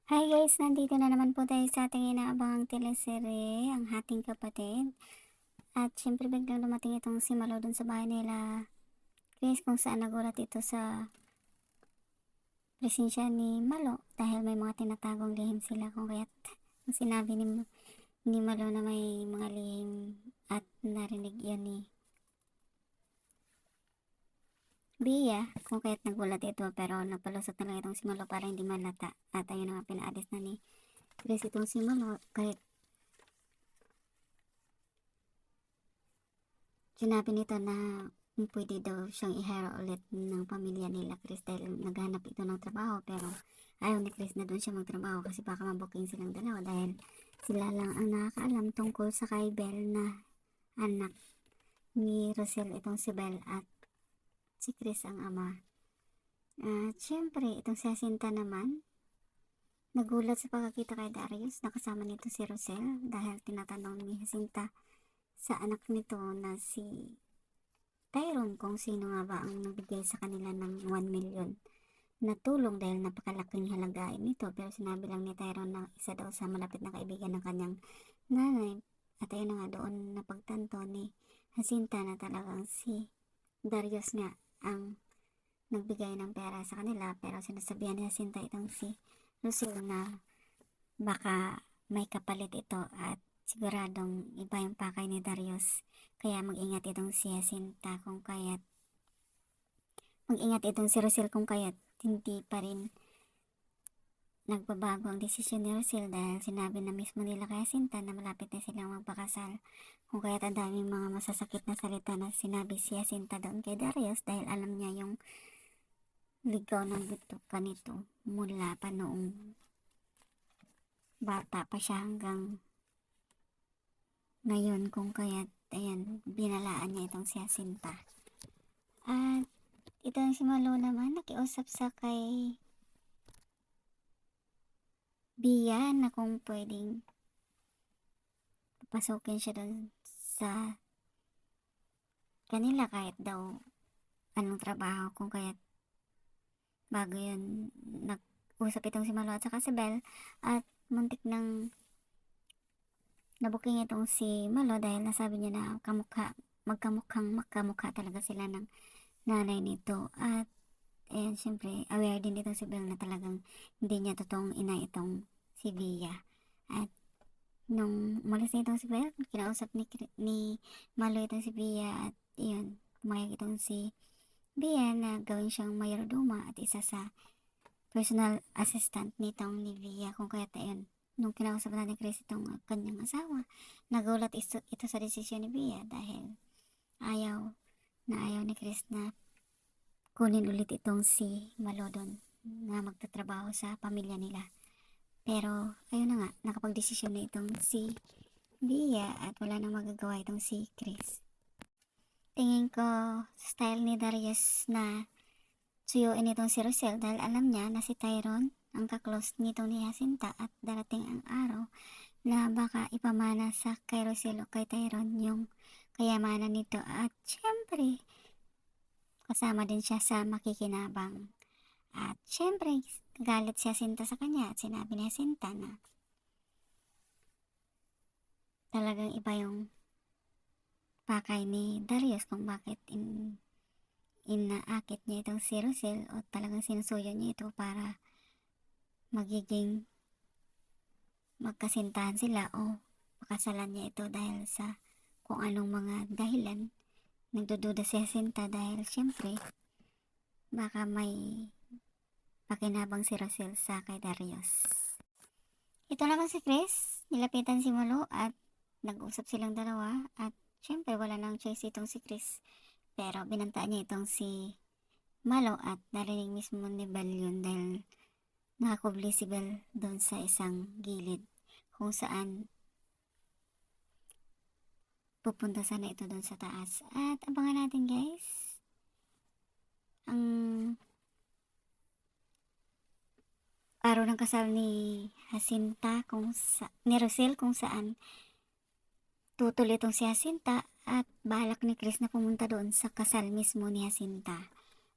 Hi guys, nandito na naman po tayo sa ating inaabangang teleserye, Ang Hating Kapatid. At syempre biglang dumating itong si Malo dun sa bahay nila Chris, kung saan nagulat ito sa presensya ni Malo dahil may mga tinatagong lihim sila, kung kaya't sinabi ni Malo na may mga lihim at narinig yun ni Bia, kung kaya't nagulat ito, pero nagpalusot na lang itong si Malo para hindi malata. At ayun na nga, pinaalis na ni Chris itong si Malo kahit sinabi nito na pwede daw siyang i-hire ulit ng pamilya nila Chris dahil naghanap ito ng trabaho, pero ayaw ni Chris na doon siya magtrabaho kasi baka mabuking silang dalawa dahil sila lang ang nakakaalam tungkol sa kay Belle na anak ni Rosel, itong si Belle, at si Chris ang ama. At syempre itong si Jacinta naman nagulat sa pagkakita kay Darius na kasama nito si Rosel dahil tinatanong ni Jacinta sa anak nito na si Tyron kung sino nga ba ang nagbigay sa kanila ng 1 million na tulong dahil napakalaking halaga nito, pero sinabi lang ni Tyron na isa daw sa malapit na kaibigan ng kanyang nanay. At ayun na nga, doon napagtanto ni Jacinta na talagang si Darius nga ang nagbigay ng pera sa kanila, pero sinasabihan ni Jacinta itong si Lucille na baka may kapalit ito at siguradong iba yung pakay ni Darius, kaya mag-ingat itong si Jacinta kung kaya't mag-ingat itong si Rosel kung kaya't hindi pa rin nagbabago ang desisyon ni Rosel dahil sinabi na mismo nila kay Jacinta na malapit na silang magpakasal, kung kaya't ang daming mga masasakit na salita na sinabi si Jacinta doon kay Darius dahil alam niya yung ligaw ng bituka nito mula pa noong bata pa siya hanggang ngayon, kung kaya't ayan, binalaan niya itong si Jacinta. At itong si Malo naman nakiusap sa kay Bia na kung pwedeng papasukin siya doon sa kanila kahit daw anong trabaho, kung kaya't bago yun nag-usap itong si Malo at saka si Belle, at muntik nang nabuking itong si Malo dahil nasabi niya na magkamukha talaga sila ng nanay nito. At ayan, syempre aware din itong si Belle na talagang hindi niya totoong ina itong si Bia. At nung umalis na itong si Belle, kinausap ni Malo itong si Bia, at iyon, pumayag itong si Bia na gawin siyang mayordoma at isa sa personal assistant nitong ni Bia, kung kaya ayun, nung kinausap na ni Chris itong kanyang asawa, nagulat ito sa desisyon ni Bia dahil ayaw ni Chris na kunin ulit itong si Malodon na magtatrabaho sa pamilya nila. Pero ayun na nga, nakapag-desisyon na itong si Bia at wala nang magagawa itong si Chris. Tingin ko style ni Darius na suyuin itong si Rosel dahil alam niya na si Tyron ang kaklose nitong ni Jacinta at darating ang araw na baka ipamana sa kay Rosel o kay Tyron yung kayamanan nito, at syempre kasama din siya sa makikinabang. At syempre galit si Jacinta sa kanya at sinabi ni Jacinta na talagang iba yung pakay ni Darius kung bakit inaakit niya itong si Rosel o talagang sinusuyo niya ito para magiging magkasintahan sila o pakasalan niya ito dahil sa kung anong mga dahilan. Nagdududa si Jacinta dahil syempre baka may pakinabang si Rosel sa kay Darius. Ito naman si Chris, nilapitan si Malo at nag-usap silang dalawa, at syempre wala nang choice itong si Chris, pero binantaan niya itong si Malo at narinig mismo ni Belle yun dahil nakakubli si Belle doon sa isang gilid kung saan pupunta sana ito doon sa taas. At abangan natin guys ang araw ng kasal ni Jacinta ni Rosel, kung saan tutol itong si Jacinta at balak ni Chris na pumunta doon sa kasal mismo ni Jacinta.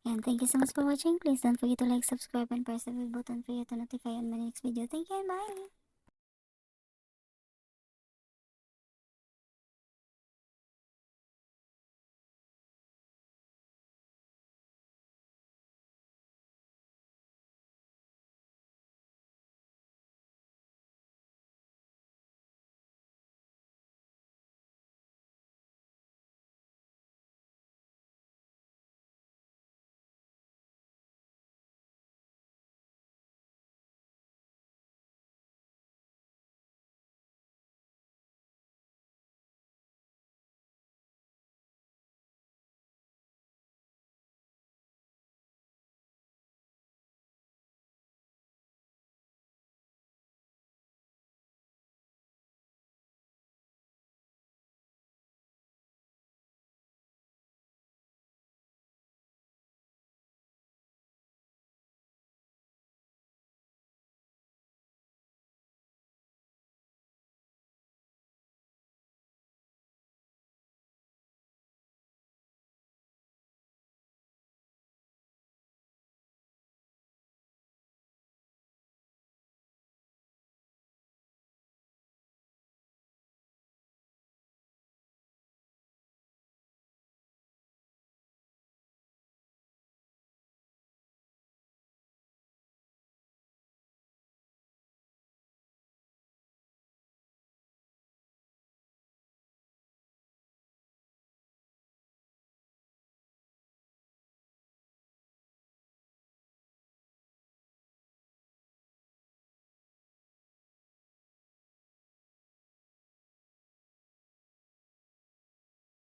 And thank you so much for watching. Please don't forget to like, subscribe, and press the bell button for you to notify on my next video. Thank you and bye!